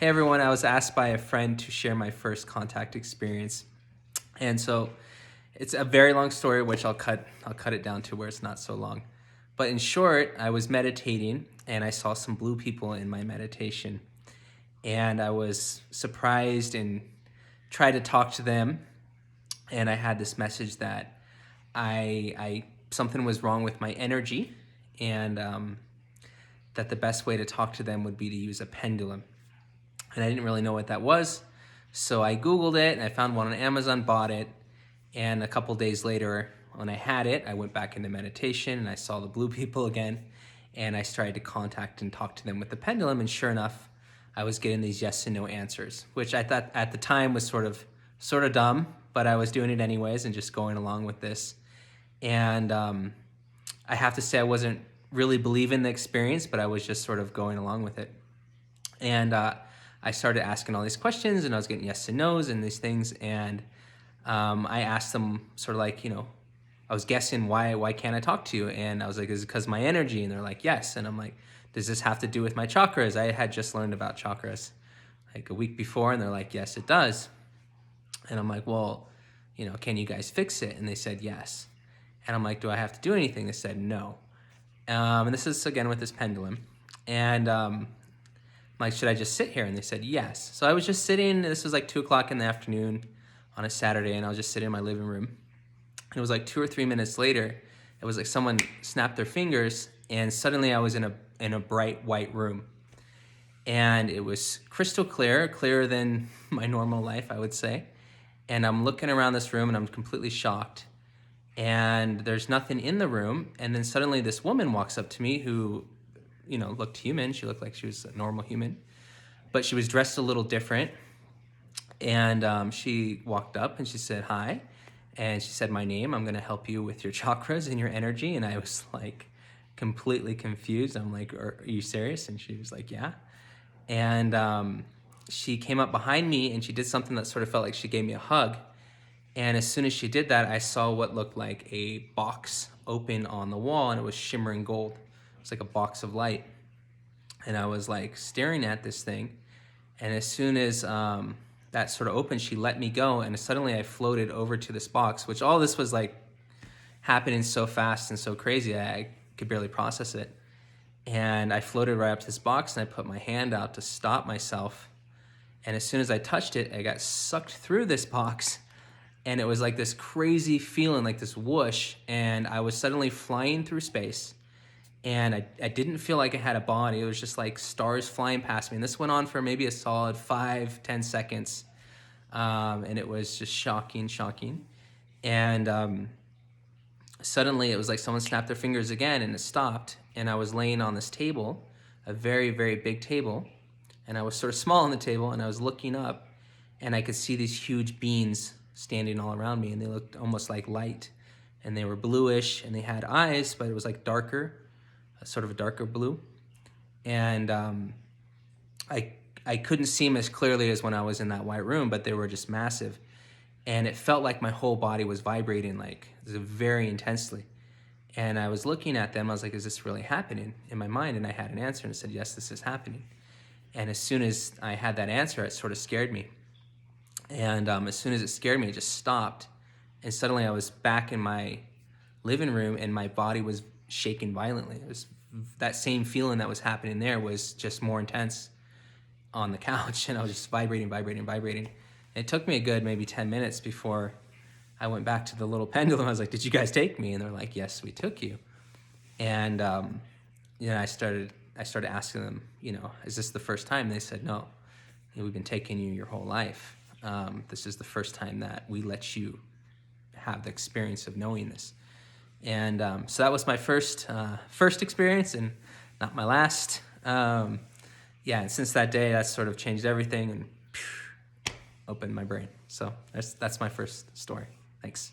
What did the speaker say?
Hey everyone, I was asked by a friend to share my first contact experience. And so it's a very long story, which I'll cut it down to where it's not so long. But in short, I was meditating and I saw some blue people in my meditation. And I was surprised and tried to talk to them. And I had this message that I something was wrong with my energy, and that the best way to talk to them would be to use a pendulum. And I didn't really know what that was. So I Googled it and I found one on Amazon, bought it. And a couple days later, when I had it, I went back into meditation and I saw the blue people again. And I started to contact and talk to them with the pendulum. And sure enough, I was getting these yes and no answers, which I thought at the time was sort of dumb, but I was doing it anyways and just going along with this. And I have to say I wasn't really believing the experience, but I was just sort of going along with it. And I started asking all these questions and I was getting yes and no's and these things. And I asked them sort of like, I was guessing why can't I talk to you? And I was like, is it because my energy? And they're like, yes. And I'm like, does this have to do with my chakras? I had just learned about chakras like a week before. And they're like, yes, it does. And I'm like, well, can you guys fix it? And they said, yes. And I'm like, do I have to do anything? They said, no. And this is again with this pendulum. And I'm like, should I just sit here? And they said, yes. So I was just sitting, this was like 2:00 in the afternoon on a Saturday, and I was just sitting in my living room. And it was like 2 or 3 minutes later, it was like someone snapped their fingers, and suddenly I was in a bright white room. And it was crystal clear, clearer than my normal life, I would say. And I'm looking around this room and I'm completely shocked. And there's nothing in the room. And then suddenly this woman walks up to me who, looked human. She looked like she was a normal human, but she was dressed a little different. And she walked up and she said, hi. And she said, my name, I'm going to help you with your chakras and your energy. And I was like completely confused. I'm like, are you serious? And she was like, yeah. And she came up behind me and she did something that sort of felt like she gave me a hug. And as soon as she did that, I saw what looked like a box open on the wall, and it was shimmering gold. It was like a box of light. And I was like staring at this thing. And as soon as that sort of opened, she let me go. And suddenly I floated over to this box, which all this was like happening so fast and so crazy, I could barely process it. And I floated right up to this box and I put my hand out to stop myself. And as soon as I touched it, I got sucked through this box. And it was like this crazy feeling, like this whoosh, and I was suddenly flying through space. And I didn't feel like I had a body. It was just like stars flying past me. And this went on for maybe a solid 5-10 seconds. And it was just shocking. And suddenly it was like someone snapped their fingers again and it stopped. And I was laying on this table, a very, very big table. And I was sort of small on the table, and I was looking up and I could see these huge beings standing all around me, and they looked almost like light, and they were bluish, and they had eyes, but it was like darker, sort of a darker blue. And I couldn't see them as clearly as when I was in that white room, but they were just massive. And it felt like my whole body was vibrating, like very intensely. And I was looking at them, I was like, is this really happening in my mind? And I had an answer and I said, yes, this is happening. And as soon as I had that answer, it sort of scared me. And as soon as it scared me, it just stopped. And suddenly I was back in my living room and my body was shaking violently. It was that same feeling that was happening there was just more intense on the couch. And I was just vibrating. And it took me a good maybe 10 minutes before I went back to the little pendulum. I was like, did you guys take me? And they're like, yes, we took you. And I started asking them, is this the first time? They said, no, we've been taking you your whole life. This is the first time that we let you have the experience of knowing this. And so that was my first experience, and not my last. And since that day, that's sort of changed everything and opened my brain. So that's my first story. Thanks.